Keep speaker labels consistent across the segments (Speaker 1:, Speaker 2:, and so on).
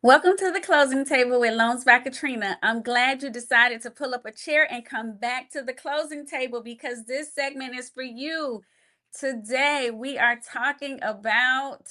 Speaker 1: Welcome to the closing table with Loans by Katrina. I'm glad you decided to pull up a chair and come back to the closing table because this segment is for you. Today, we are talking about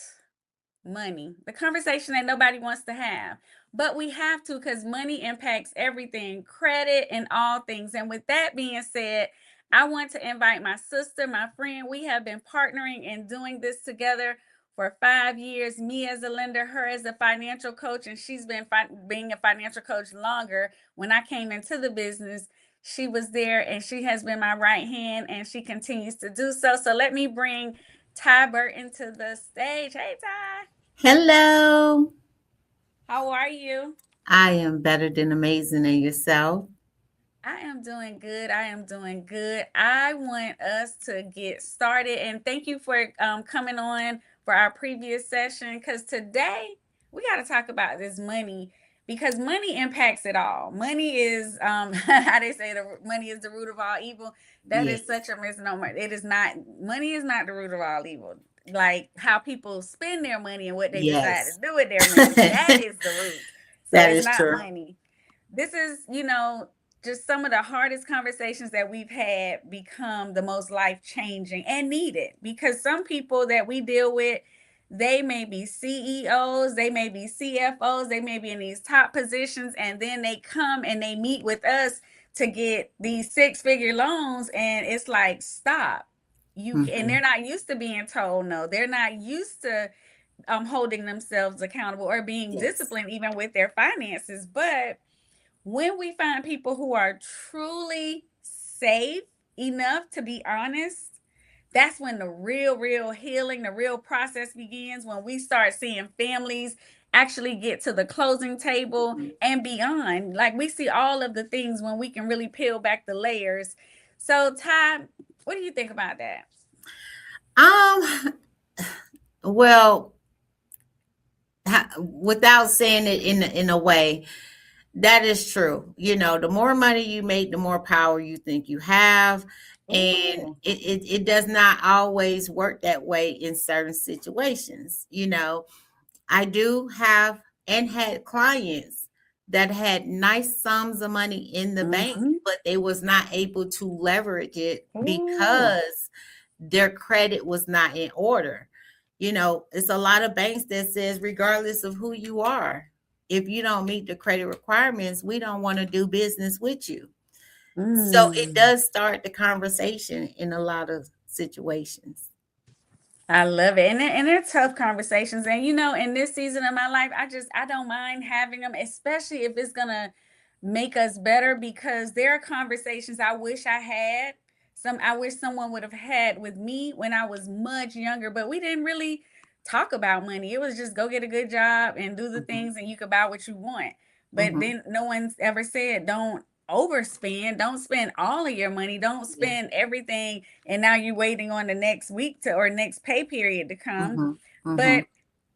Speaker 1: money, the conversation that nobody wants to have, but we have to because money impacts everything, credit, and all things. And with that being said, I want to invite my sister, my friend. We have been partnering and doing this together for 5 years, me as a lender, her as a financial coach, and she's been being a financial coach longer. When I came into the business, she was there and she has been my right hand and she continues to do so. So let me bring Tye Burton to the stage. Hey, Tye.
Speaker 2: Hello.
Speaker 1: How are you?
Speaker 2: I am better than amazing in yourself.
Speaker 1: I am doing good. I am doing good. I want us to get started and thank you for coming on for our previous session because today we got to talk about this money because money impacts it all. Money is how they say money is the root of all evil. That is
Speaker 2: Yes,
Speaker 1: such a misnomer. It is not. Money is not the root of all evil. Like how people spend their money and what they decide to
Speaker 2: yes.
Speaker 1: do with their money, that
Speaker 2: That
Speaker 1: is the root. So it's
Speaker 2: is
Speaker 1: not
Speaker 2: true.
Speaker 1: money. This is, just some of the hardest conversations that we've had become the most life changing and needed because some people that we deal with, they may be CEOs, they may be CFOs, they may be in these top positions, and then they come and they meet with us to get these six-figure loans, and it's like, stop. You can, and
Speaker 2: Hmm.
Speaker 1: they're not used to being told no. They're not used to holding themselves accountable or being
Speaker 2: Yes.
Speaker 1: disciplined even with their finances. But when we find people who are truly safe enough to be honest, that's when the real healing, the real process begins. When we start seeing families actually get to the closing table and beyond. Like we see all of the things when we can really peel back the layers. So, Ty, what do you think about that?
Speaker 2: Um. Well, without saying it in a way, that is true. The more money you make, the more power you think you have, and
Speaker 1: Ooh.
Speaker 2: it does not always work that way in certain situations. I do have and had clients that had nice sums of money in the bank,
Speaker 1: Mm-hmm.
Speaker 2: but they was not able to leverage it
Speaker 1: Ooh.
Speaker 2: because their credit was not in order. It's a lot of banks that says regardless of who you are, if you don't meet the credit requirements, we don't want to do business with you. So it
Speaker 1: Mm.
Speaker 2: does start the conversation in a lot of situations.
Speaker 1: I love it. And they're tough conversations. And in this season of my life, I don't mind having them, especially if it's gonna make us better because there are conversations I wish I had. Some I wish someone would have had with me when I was much younger, but we didn't really talk about money. It was just go get a good job and do the
Speaker 2: Mhm,
Speaker 1: things and you could buy what you want. But
Speaker 2: mhm.
Speaker 1: then no one's ever said don't overspend, don't spend all of your money, don't
Speaker 2: Yeah.
Speaker 1: spend everything and now you're waiting on the next week to or next pay period to come.
Speaker 2: Mhm, mhm.
Speaker 1: But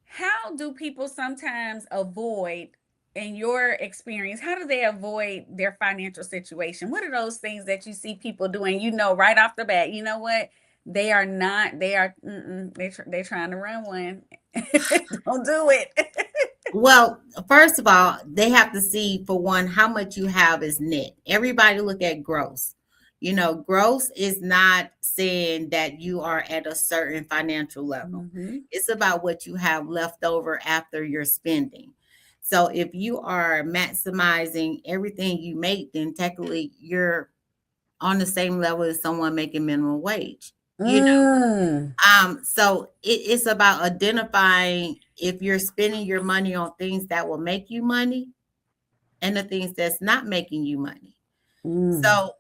Speaker 1: how do people sometimes avoid, in your experience, how do they avoid their financial situation? What are those things that you see people doing? Right off the bat, you know what? They are not, they are, they're trying to run one. Don't do it.
Speaker 2: Well, first of all, they have to see for one how much you have is net. Everybody look at gross. Gross is not saying that you are at a certain financial level.
Speaker 1: Hmm.
Speaker 2: It's about what you have left over after your spending. So if you are maximizing everything you make, then technically you're on the same level as someone making minimum wage. You
Speaker 1: Mm.
Speaker 2: So it's about identifying if you're spending your money on things that will make you money and the things that's not making you money.
Speaker 1: Mm.
Speaker 2: So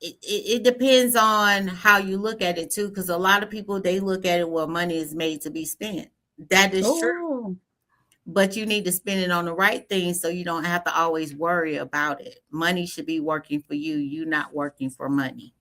Speaker 2: it depends on how you look at it too, because a lot of people they look at it, well, money is made to be spent. That is true,
Speaker 1: Oh.
Speaker 2: but you need to spend it on the right things so you don't have to always worry about it. Money should be working for you, you not working for money,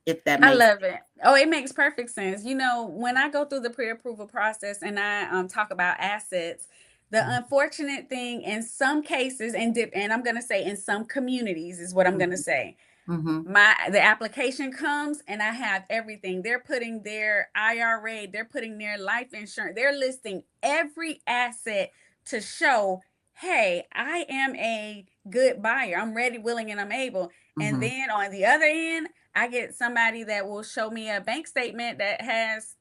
Speaker 2: if that
Speaker 1: I
Speaker 2: makes
Speaker 1: love it. Oh, it makes perfect sense. When I go through the pre-approval process and I talk about assets, the
Speaker 2: sense.
Speaker 1: unfortunate thing in some cases, and I'm going to say in some communities is what I'm going to
Speaker 2: Mhm,
Speaker 1: say.
Speaker 2: mhm,
Speaker 1: The application comes and I have everything. They're putting their IRA, they're putting their life insurance, they're listing every asset to show, hey, I am a good buyer. I'm ready, willing, and I'm able. And
Speaker 2: Mhm.
Speaker 1: then on the other end, I get somebody that will show me a bank statement that has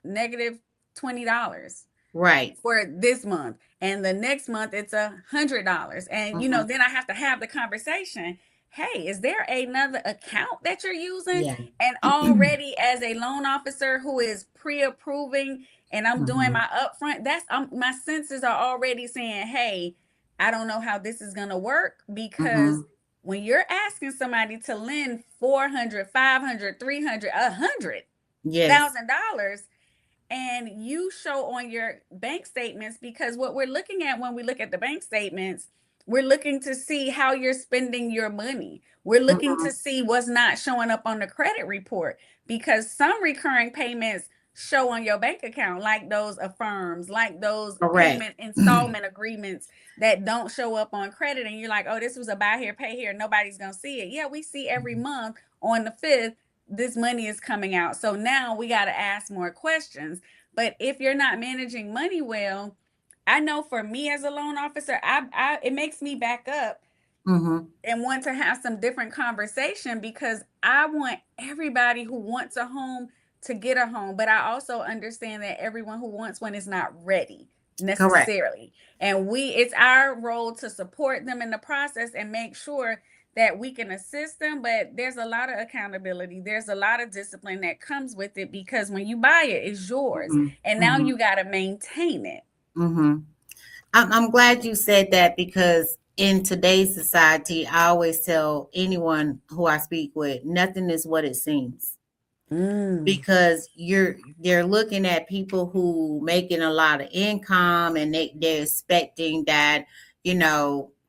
Speaker 1: negative $20
Speaker 2: Right.
Speaker 1: for this month, and the next month it's $100. And
Speaker 2: Mhm.
Speaker 1: then I have to have the conversation, hey, is there another account that you're using?
Speaker 2: Yeah.
Speaker 1: And already as a loan officer who is pre-approving and I'm doing
Speaker 2: Mhm.
Speaker 1: my upfront, that's my senses are already saying, hey, I don't know how this is going to work, because
Speaker 2: Mhm.
Speaker 1: when you're asking somebody to lend 400, 500, 300,
Speaker 2: Yes.
Speaker 1: $100,000, and you show on your bank statements, because what we're looking at when we look at the bank statements, we're looking to see how you're spending your money. We're looking to
Speaker 2: Mhm.
Speaker 1: see what's not showing up on the credit report, because some recurring payments show on your bank account, like those affirms, like those
Speaker 2: Correct.
Speaker 1: payment installment agreements that don't show up on credit. And you're like, oh, this was a buy here, pay here. Nobody's going to see it. Yeah, we see every month on the 5th this money is coming out. So now we got to ask more questions. But if you're not managing money well, I know for me as a loan officer, it makes me back up
Speaker 2: Mhm.
Speaker 1: and want to have some different conversation, because I want everybody who wants a home to get a home, but I also understand that everyone who wants one is not ready
Speaker 2: Correct.
Speaker 1: necessarily. And it's our role to support them in the process and make sure that we can assist them, but there's a lot of accountability. There's a lot of discipline that comes with it, because when you buy it, it's yours.
Speaker 2: Mhm.
Speaker 1: And now
Speaker 2: Mhm.
Speaker 1: you got to maintain it.
Speaker 2: Mhm. I'm glad you said that, because in today's society, I always tell anyone who I speak with, nothing is what it seems.
Speaker 1: Mm,
Speaker 2: Because they're looking at people who making a lot of income, and they're expecting that,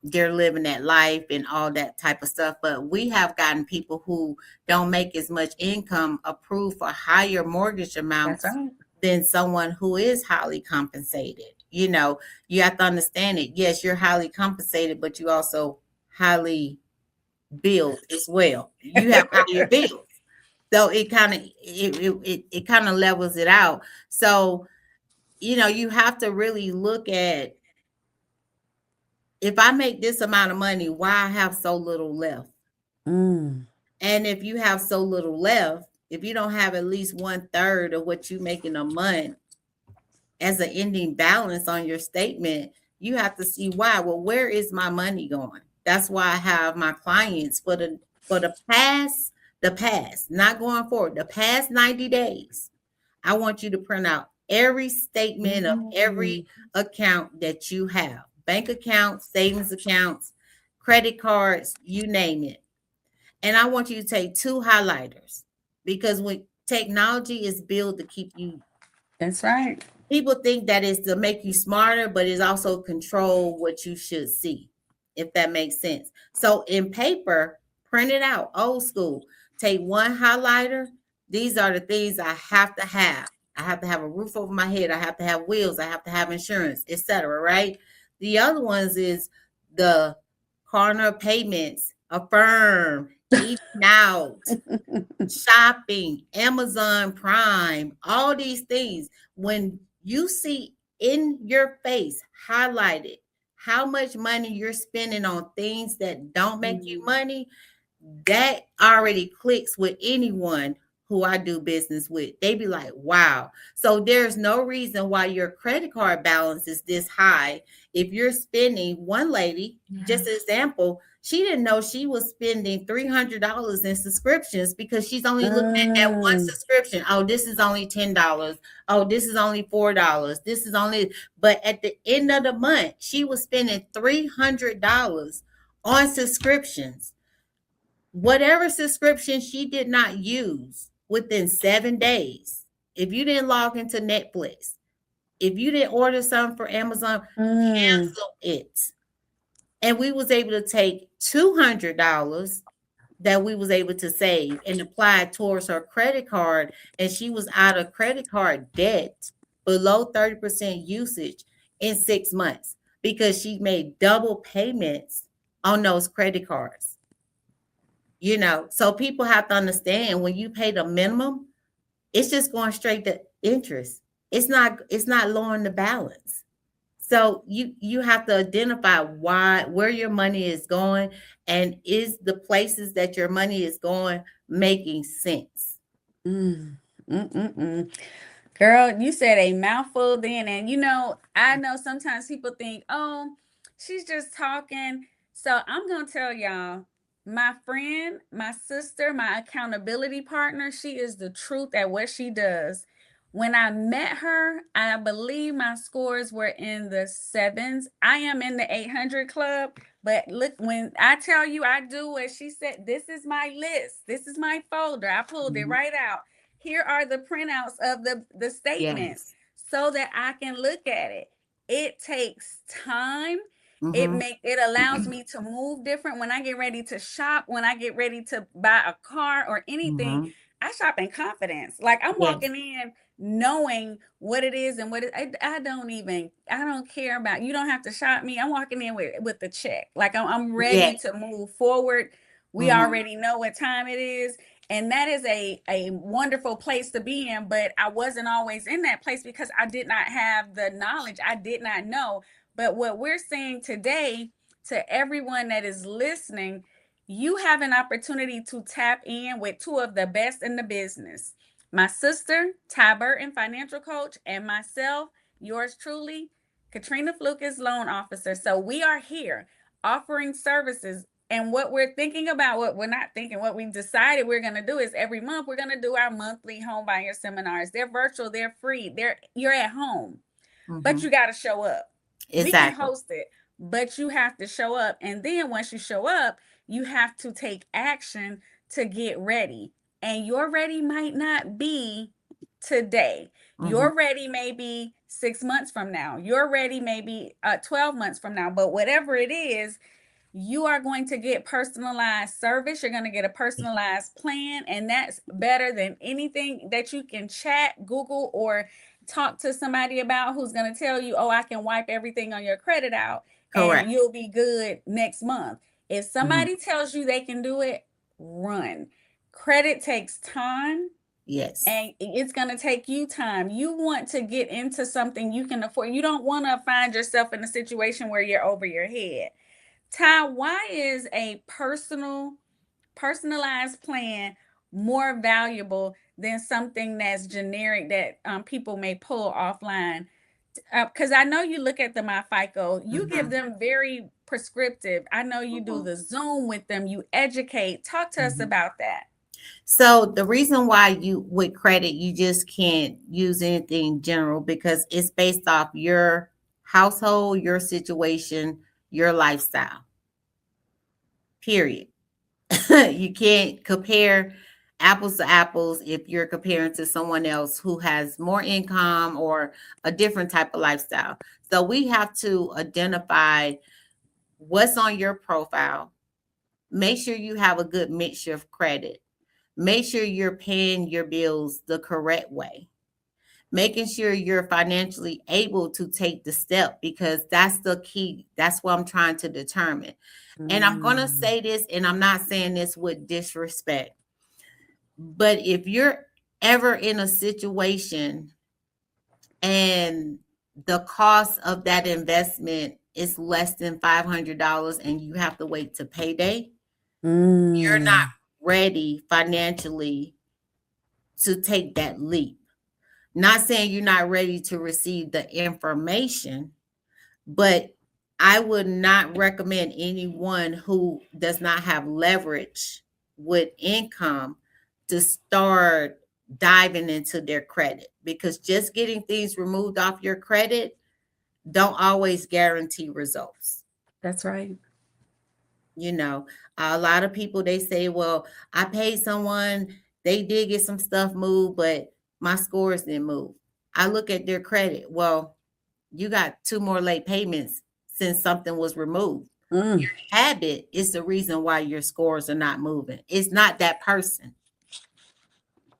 Speaker 2: they're living that life and all that type of stuff. But we have gotten people who don't make as much income approved for higher mortgage
Speaker 1: that's
Speaker 2: amounts
Speaker 1: right.
Speaker 2: than someone who is highly compensated. You have to understand it. Yes, you're highly compensated, but you also highly billed as well. You have higher bills. So it kind of levels it out. So, you have to really look at, if I make this amount of money, why I have so little left.
Speaker 1: Mm,
Speaker 2: And if you have so little left, if you don't have at least 1/3 of what you make in a month as an ending balance on your statement, you have to see why. Well, where is my money going? That's why I have my clients for the past, not going forward, the past 90 days. I want you to print out every statement of
Speaker 1: mm,
Speaker 2: every account that you have. Bank accounts, savings accounts, credit cards, you name it. And I want you to take two highlighters, because when technology is built to keep you,
Speaker 1: that's right.
Speaker 2: people think that is to make you smarter, but it's also control what you should see, if that makes sense. So in paper, print it out, old school. Take one highlighter. These are the things I have to have. I have to have a roof over my head. I have to have wheels. I have to have insurance, etc. Right? The other ones is the corner payments, affirm, eating out, shopping, Amazon Prime, all these things. When you see in your face highlighted how much money you're spending on things that don't make you
Speaker 1: Mm,
Speaker 2: money, that already clicks with anyone who I do business with. They be like, wow. So there's no reason why your credit card balance is this high. If you're spending, one lady,
Speaker 1: yeah.
Speaker 2: just an example, she didn't know she was spending $300 in subscriptions, because she's only looking at one
Speaker 1: Mm,
Speaker 2: subscription. Oh, this is only $10. Oh, this is only $4. This is only, but at the end of the month, she was spending $300 on subscriptions. Whatever subscription she did not use within 7 days, if you didn't log into Netflix, if you didn't order something for Amazon,
Speaker 1: mm,
Speaker 2: cancel it. And we was able to take $200 that we was able to save and apply it towards her credit card, and she was out of credit card debt, below 30% usage, in 6 months, because she made double payments on those credit cards. So people have to understand, when you pay the minimum, it's just going straight to interest. It's not lowering the balance. So you have to identify where your money is going, and is the places that your money is going making sense.
Speaker 1: Mm, Girl, you said a mouthful then. And I know sometimes people think, oh, she's just talking. So I'm going to tell y'all, my friend, my sister, my accountability partner, she is the truth at what she does. When I met her, I believe my scores were in the sevens. I am in the 800 club. But look, when I tell you I do what she said, this is my list. This is my folder. I pulled it
Speaker 2: Mhm.
Speaker 1: right out. Here are the printouts of the statements
Speaker 2: Yes.
Speaker 1: so that I can look at it. It takes time.
Speaker 2: Mm-hmm.
Speaker 1: It allows me to move different when I get ready to shop, when I get ready to buy a car or anything.
Speaker 2: Mm-hmm.
Speaker 1: I shop in confidence. Like I'm
Speaker 2: Yes.
Speaker 1: walking in knowing what it is and I don't care about, you don't have to shop me. I'm walking in with the check. Like I'm ready
Speaker 2: Yes.
Speaker 1: to move forward. We
Speaker 2: Mm-hmm.
Speaker 1: already know what time it is, and that is a wonderful place to be in. But I wasn't always in that place because I did not have the knowledge. I did not know. But what we're saying today to everyone that is listening, you have an opportunity to tap in with two of the best in the business: my sister Tye Burton, financial coach, and myself, yours truly, Katrina Flucas, loan officer. So we are here offering services. And what we're thinking about, what we're not thinking, what we decided we're going to do is every month we're going to do our monthly home buyer seminars. They're virtual, they're free, you're at home, but
Speaker 2: Mm-hmm.
Speaker 1: you got to show up. We can
Speaker 2: Exactly.
Speaker 1: host it, but you have to show up. And then once you show up, you have to take action to get ready. And your ready might not be today.
Speaker 2: Mm-hmm.
Speaker 1: Your ready may be 6 months from now. Your ready may be 12 months from now. But whatever it is, you are going to get personalized service. You're going to get a personalized plan, and that's better than anything that you can chat, Google, or talk to somebody about, who's going to tell you, oh, I can wipe everything on your credit out and
Speaker 2: Correct.
Speaker 1: you'll be good next month. If
Speaker 2: Mm-hmm.
Speaker 1: somebody tells you they can do it, run. Credit takes time,
Speaker 2: Yes.
Speaker 1: and it's going to take you time. You want to get into something you can afford. You don't want to find yourself in a situation where you're over your head. Tye, why is a personalized plan more valuable than something that's generic that people may pull offline? Because I know you look at the MyFICO, you give
Speaker 2: Mm-hmm.
Speaker 1: them very prescriptive. I know you do
Speaker 2: Mm-hmm.
Speaker 1: the Zoom with them, you educate. Talk to us
Speaker 2: Mm-hmm.
Speaker 1: about that.
Speaker 2: So the reason why you with credit, you just can't use anything general because it's based off your household, your situation, your lifestyle. Period. You can't compare apples to apples if you're comparing to someone else who has more income or a different type of lifestyle. So we have to identify what's on your profile. Make sure you have a good mixture of credit. Make sure you're paying your bills the correct way. Making sure you're financially able to take the step, because that's the key. That's what I'm trying to determine. And I'm going to
Speaker 1: Mm.
Speaker 2: say this, and I'm not saying this with disrespect, but if you're ever in a situation and the cost of that investment is less than $500 and you have to wait to payday, you're not
Speaker 1: Mm.
Speaker 2: ready financially to take that leap. Not saying you're not ready to receive the information, but I would not recommend anyone who does not have leverage with income to start diving into their credit, because just getting things removed off your credit don't always guarantee results.
Speaker 1: That's right.
Speaker 2: You know, a lot of people, they say, well, I paid someone, they did get some stuff moved, but my scores didn't move. I look at their credit. Well, you got two more late payments since something was removed.
Speaker 1: Mm.
Speaker 2: Habit is the reason why your scores are not moving. It's not that person.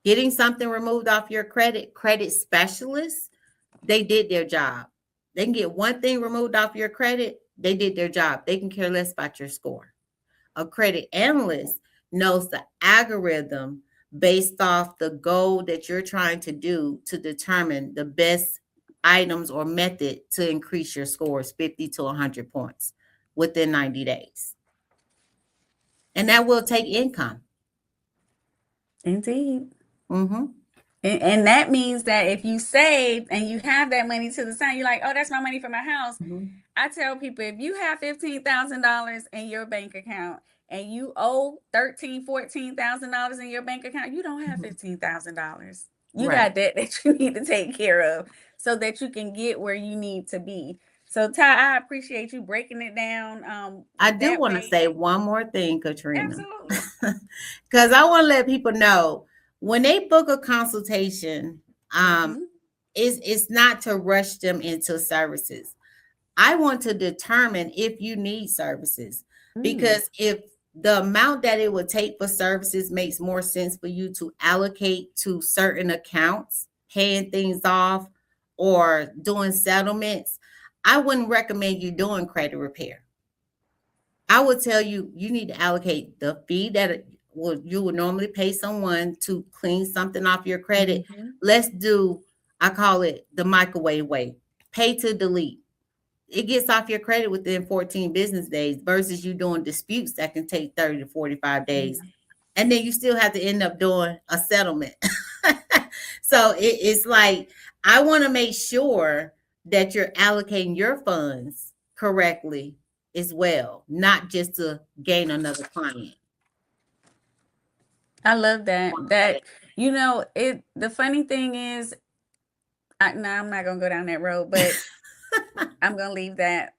Speaker 2: Getting something removed off your credit specialists, they did their job. They can get one thing removed off your credit, they did their job. They can care less about your score. A credit analyst knows the algorithm based off the goal that you're trying to do to determine the best items or method to increase your scores 50 to 100 points within 90 days. And that will take income.
Speaker 1: Indeed.
Speaker 2: Mm-hmm.
Speaker 1: And that means that if you save and you have that money to the side, you're like, oh, that's my money for my house.
Speaker 2: Mm-hmm.
Speaker 1: I tell people, if you have $15,000 in your bank account and you owe $14,000 in your bank account, you don't have $15,000. You
Speaker 2: Right.
Speaker 1: got debt that you need to take care of so that you can get where you need to be. So Ty, I appreciate you breaking it down
Speaker 2: I do
Speaker 1: that
Speaker 2: want to
Speaker 1: way.
Speaker 2: say one more thing, Katrina,
Speaker 1: Absolutely.
Speaker 2: because I want to let people know when they book a consultation,
Speaker 1: Mm-hmm.
Speaker 2: it's not to rush them into services. I want to determine if you need services,
Speaker 1: Mm.
Speaker 2: because if the amount that it would take for services makes more sense for you to allocate to certain accounts, paying things off, or doing settlements, I wouldn't recommend you doing credit repair. I would tell you you need to allocate the fee that you would normally pay someone to clean something off your credit.
Speaker 1: Mm-hmm.
Speaker 2: Let's do, I call it the microwave way. Pay to delete. It gets off your credit within 14 business days versus you doing disputes that can take 30 to 45 days.
Speaker 1: Yeah.
Speaker 2: And then you still have to end up doing a settlement. So it's like, I want to make sure that you're allocating your funds correctly as well, not just to gain another client.
Speaker 1: I love that. The funny thing is, no, I'm not gonna go down that road, but I'm gonna leave that.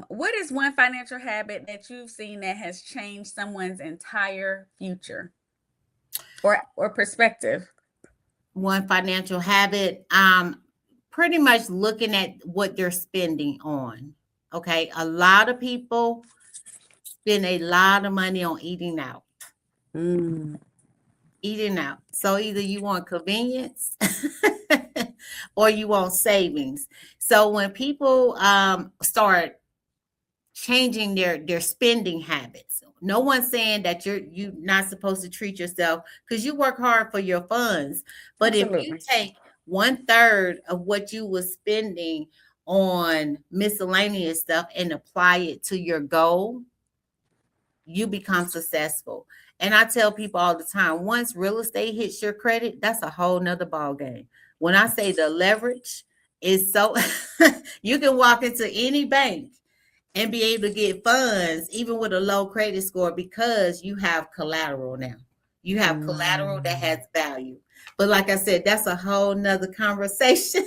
Speaker 1: What is one financial habit that you've seen that has changed someone's entire future or perspective?
Speaker 2: One financial habit, pretty much looking at what they're spending on. Okay, a lot of people spend a lot of money on eating out.
Speaker 1: Mm,
Speaker 2: Eating out. So either you want convenience or you want savings. So when people start changing their spending habits, no one's saying that you're not supposed to treat yourself, because you work hard for your funds. But if you
Speaker 1: absolutely.
Speaker 2: take 1/3 of what you were spending on miscellaneous stuff and apply it to your goal, you become successful. And I tell people all the time, once real estate hits your credit, that's a whole nother ball game. When I say the leverage is so, you can walk into any bank and be able to get funds even with a low credit score, because you have collateral now. You have collateral that has
Speaker 1: Mm.
Speaker 2: value. But like I said, that's a whole nother conversation.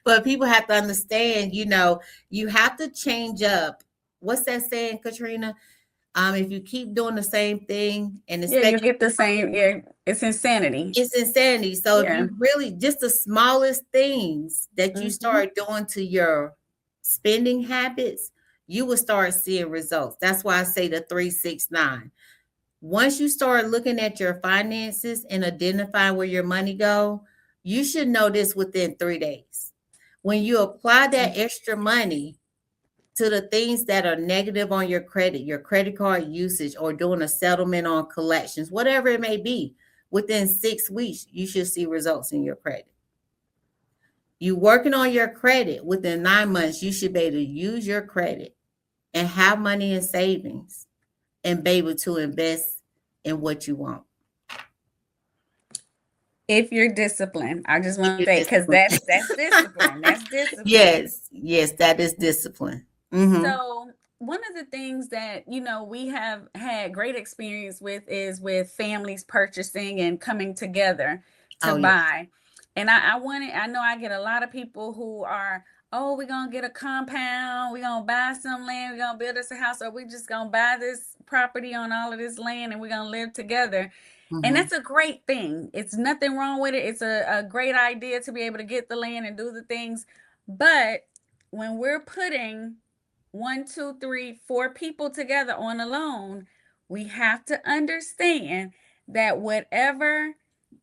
Speaker 2: But people have to understand, you have to change up. What's that saying, Katrina? If you keep doing the same thing and
Speaker 1: Yeah, you
Speaker 2: expect,
Speaker 1: get the same. Yeah, it's insanity.
Speaker 2: it's insanity. So if
Speaker 1: Yeah.
Speaker 2: you really, just the smallest things that you
Speaker 1: Mm-hmm.
Speaker 2: start doing to your spending habits, you will start seeing results. That's why I say the 369. Once you start looking at your finances and identify where your money go, you should know this within 3 days. When you apply that extra money to the things that are negative on your credit card usage, or doing a settlement on collections, whatever it may be, within 6 weeks, you should see results in your credit. You working on your credit within 9 months, you should be able to use your credit and have money in savings and be able to invest in what you want.
Speaker 1: If you're disciplined, I just want
Speaker 2: If
Speaker 1: to
Speaker 2: you're
Speaker 1: say, because
Speaker 2: disciplined.
Speaker 1: that's discipline. That's discipline.
Speaker 2: Yes, that is discipline. Mm-hmm.
Speaker 1: So one of the things that we have had great experience with is with families purchasing and coming together to
Speaker 2: Oh, yeah.
Speaker 1: buy. And I know I get a lot of people who are, oh, we're gonna get a compound, we're gonna buy some land, we're gonna build us a house, or we just gonna buy this property on all of this land and we're gonna live together. And
Speaker 2: Mm-hmm.
Speaker 1: that's a great thing. It's nothing wrong with it. It's a great idea to be able to get the land and do the things. But when we're putting one, two, three, four people together on a loan, we have to understand that whoever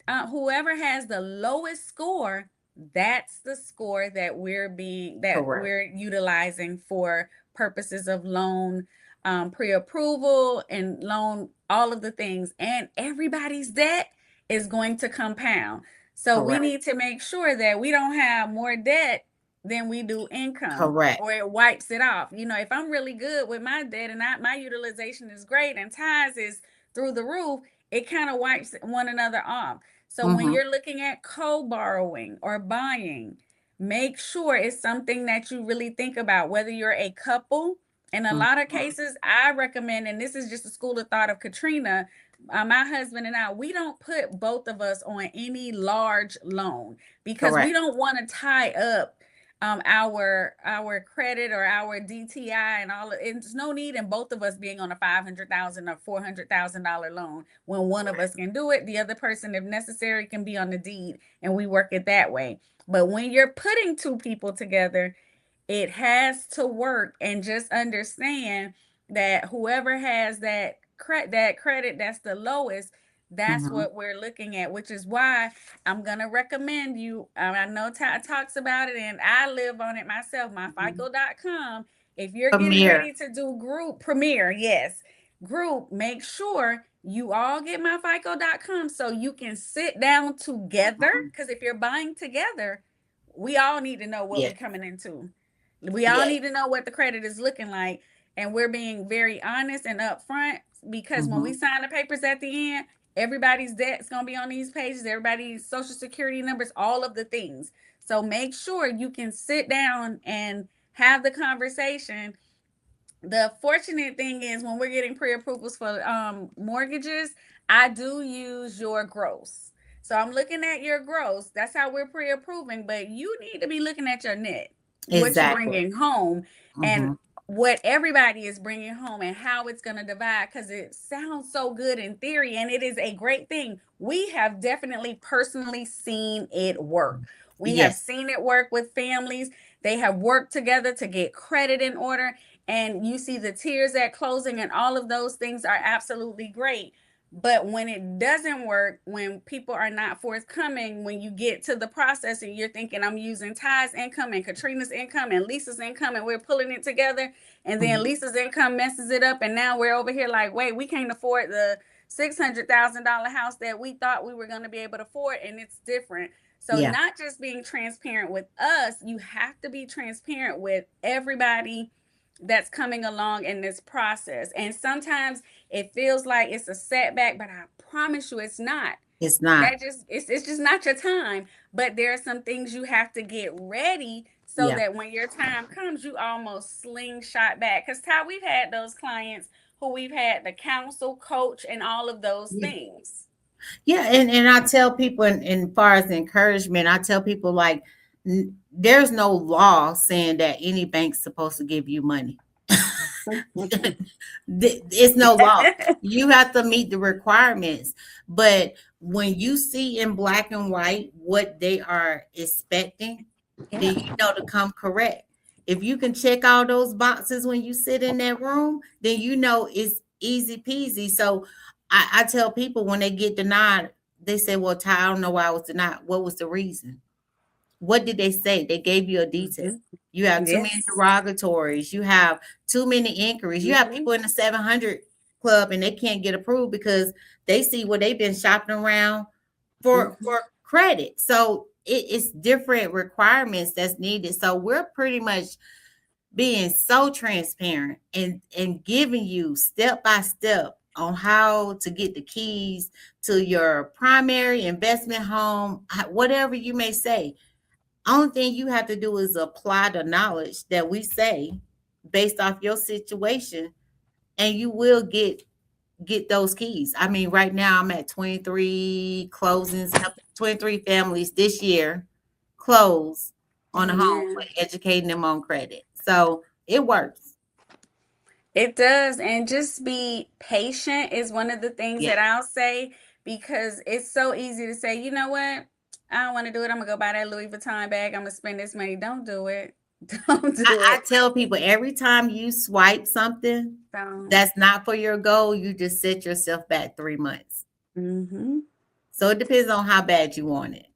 Speaker 1: has the lowest score, that's the score that
Speaker 2: Correct.
Speaker 1: we're utilizing for purposes of loan pre-approval and loan, all of the things, and everybody's debt is going to compound. So we
Speaker 2: Correct.
Speaker 1: need to make sure that we don't have more debt then we do income,
Speaker 2: Correct.
Speaker 1: or it wipes it off. If I'm really good with my debt and my utilization is great and ties is through the roof, it kind of wipes one another off. So when
Speaker 2: Mm-hmm.
Speaker 1: you're looking at co-borrowing or buying, make sure it's something that you really think about, whether you're a couple. In a lot of cases, I recommend, and this is just a school of thought of Katrina, my husband and I, we don't put both of us on any large loan because we
Speaker 2: Correct.
Speaker 1: don't want to tie up our credit or our DTI and all. It's no need in both of us being on a $500,000 or $400,000 loan when one of us can do it. The other person, if necessary, can be on the deed, and we work it that way. But when you're putting two people together, it has to work, and just understand that whoever has that credit that's the lowest, that's
Speaker 2: Mm-hmm.
Speaker 1: what we're looking at, which is why I'm gonna recommend you. I know Ty talks about it, and I live on it myself. My FICO.com. If you're getting
Speaker 2: Premier.
Speaker 1: ready to do group Premier, yes, group, make sure you all get my FICO.com so you can sit down together. Because if you're buying together, we all need to know what we're
Speaker 2: Yes.
Speaker 1: coming into. We all
Speaker 2: Yes.
Speaker 1: need to know what the credit is looking like, and we're being very honest and upfront, because when we
Speaker 2: Mm-hmm.
Speaker 1: sign the papers at the end, everybody's debt's going to be on these pages, everybody's social security numbers, all of the things. So make sure you can sit down and have the conversation. The fortunate thing is, when we're getting pre-approvals for mortgages, I do use your gross. So I'm looking at your gross. That's how we're pre-approving, but you need to be looking at your net, what you're
Speaker 2: Exactly.
Speaker 1: bringing home, and
Speaker 2: Mm-hmm.
Speaker 1: what everybody is bringing home, and how it's going to divide, because it sounds so good in theory, and it is a great thing. We have definitely personally seen it work. We have
Speaker 2: Yes.
Speaker 1: seen it work with families. They have worked together to get credit in order, and you see the tears at closing, and all of those things are absolutely great. But when it doesn't work, when people are not forthcoming, when you get to the process and you're thinking, I'm using Ty's income and Katrina's income and Lisa's income, and we're pulling it together, and then
Speaker 2: Mm-hmm.
Speaker 1: Lisa's income messes it up, and now we're over here like, wait, we can't afford the $600,000 house that we thought we were going to be able to afford, and it's different. So,
Speaker 2: Yeah.
Speaker 1: not just being transparent with us, you have to be transparent with everybody that's coming along in this process. And sometimes it feels like it's a setback, but I promise you it's not.
Speaker 2: It's not.
Speaker 1: It's just not your time. But there are some things you have to get ready, so
Speaker 2: Yeah.
Speaker 1: that when your time comes, you almost slingshot back. Because Ty, we've had those clients who we've had the counsel, coach, and all of those
Speaker 2: Yeah.
Speaker 1: things.
Speaker 2: Yeah, and I tell people, in far as encouragement, I tell people like, there's no law saying that any bank's supposed to give you money. It's no law. You have to meet the requirements. But when you see in black and white what they are expecting, then
Speaker 1: Yeah.
Speaker 2: you know to come correct. If you can check all those boxes when you sit in that room, then you know it's easy peasy. So I tell people when they get denied, they say, well, Ty, I don't know why I was denied. What was the reason? What did they say? They gave you a detail.
Speaker 1: Mhm.
Speaker 2: You have too many
Speaker 1: Yes.
Speaker 2: derogatories. You have too many inquiries. You have
Speaker 1: Mm-hmm.
Speaker 2: people in the 700 club and they can't get approved because they see what they've been shopping around
Speaker 1: Mm-hmm.
Speaker 2: for credit. So it's different requirements that's needed. So we're pretty much being so transparent and giving you step by step on how to get the keys to your primary investment home, whatever you may say. Only thing you have to do is apply the knowledge that we say based off your situation, and you will get those keys. I mean, right now I'm at 23 closings, 23 families this year close on a home for
Speaker 1: Amen.
Speaker 2: educating them on credit. So it works.
Speaker 1: It does. And just be patient is one of the things
Speaker 2: Yeah.
Speaker 1: that I'll say, because it's so easy to say, you know what? I don't want to do it. I'm going to go buy that Louis Vuitton bag. I'm going to spend this money. Don't do it. Don't do
Speaker 2: I
Speaker 1: it.
Speaker 2: tell people every time you swipe something
Speaker 1: So,
Speaker 2: that's not for your goal, you just set yourself back 3 months.
Speaker 1: mm-hmm.
Speaker 2: So it depends on how bad you want it.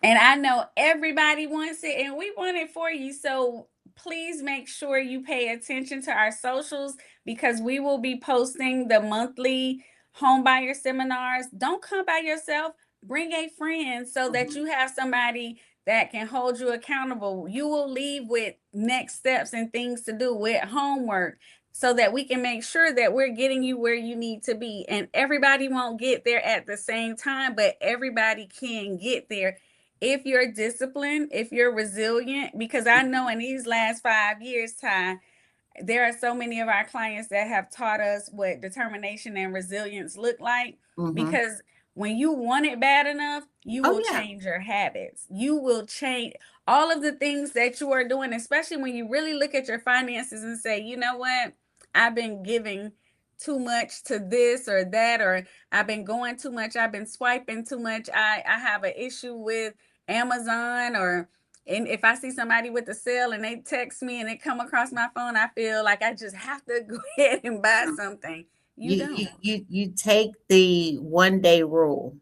Speaker 1: And I know everybody wants it, and we want it for you. So please make sure you pay attention to our socials, because we will be posting the monthly home buyer seminars. Don't come by yourself, bring a friend so that
Speaker 2: Mhm.
Speaker 1: you have somebody that can hold you accountable. You will leave with next steps and things to do with homework so that we can make sure that we're getting you where you need to be. And everybody won't get there at the same time, but everybody can get there if you're disciplined, if you're resilient. Because I know in these last 5 years, Tye, there are so many of our clients that have taught us what determination and resilience look like.
Speaker 2: Mm-hmm.
Speaker 1: Because when you want it bad enough, you
Speaker 2: Oh
Speaker 1: will
Speaker 2: yeah.
Speaker 1: change your habits. You will change all of the things that you are doing, especially when you really look at your finances and say, you know what, I've been giving too much to this or that, or I've been going too much, I've been swiping too much, I have an issue with Amazon, or and if I see somebody with a sale and they text me and it come across my phone, I feel like I just have to go ahead and buy something. You don't.
Speaker 2: You take the 1 day rule.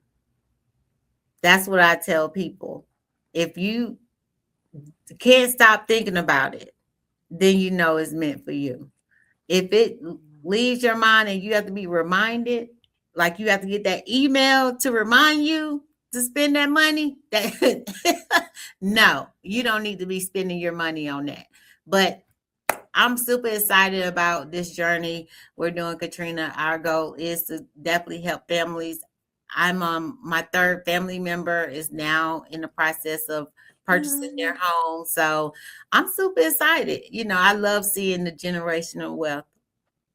Speaker 2: That's what I tell people. If you can't stop thinking about it, then you know it's meant for you. If it leaves your mind and you have to be reminded, like you have to get that email to remind you to spend that money, that no, you don't need to be spending your money on that. But I'm super excited about this journey we're doing, Katrina. Our goal is to definitely help families. I'm my third family member is now in the process of purchasing their home. So I'm super excited. I love seeing the generational wealth.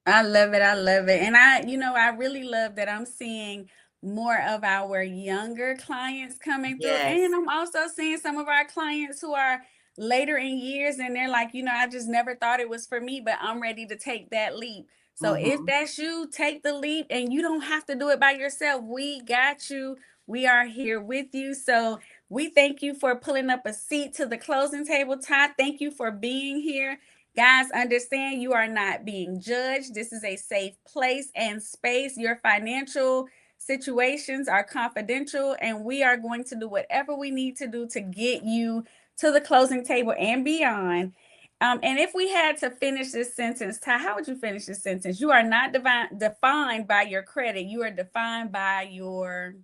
Speaker 1: I love it. I love it. And I really love that I'm seeing more of our younger clients coming through. And
Speaker 2: Yes.
Speaker 1: I'm also seeing some of our clients who are later in years and they're like, I just never thought it was for me, but I'm ready to take that leap. So if
Speaker 2: Mm-hmm.
Speaker 1: that's you, take the leap, and you don't have to do it by yourself. We got you. We are here with you. So we thank you for pulling up a seat to the closing table, Tye. Thank you for being here. Guys, understand you are not being judged. This is a safe place and space. Your financial situations are confidential, and we are going to do whatever we need to do to get you to the closing table and beyond. And if we had to finish this sentence, Tye, how would you finish this sentence? You are not defined by your credit. You are defined by
Speaker 2: Your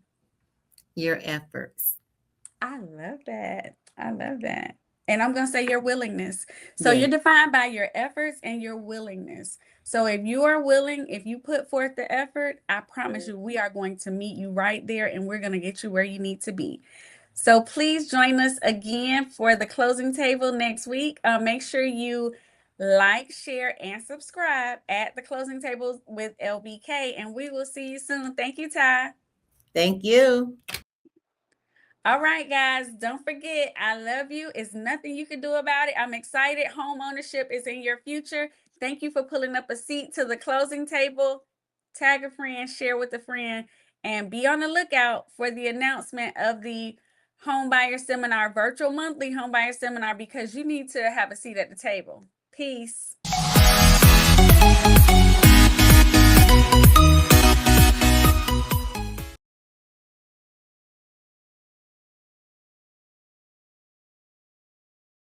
Speaker 2: efforts.
Speaker 1: I love that. I love that. And I'm going to say your willingness. So
Speaker 2: Yes.
Speaker 1: you're defined by your efforts and your willingness. So if you are willing, if you put forth the effort, I promise you, we are going to meet you right there and we're going to get you where you need to be. So please join us again for the closing table next week. Make sure you like, share, and subscribe at the closing table with LBK. And we will see you soon. Thank you, Tye.
Speaker 2: Thank you.
Speaker 1: All right, guys, don't forget, I love you. It's nothing you can do about it. I'm excited. Home ownership is in your future. Thank you for pulling up a seat to the closing table. Tag a friend, share with a friend, and be on the lookout for the announcement of the home buyer seminar, virtual monthly home buyer seminar, because you need to have a seat at the table. Peace.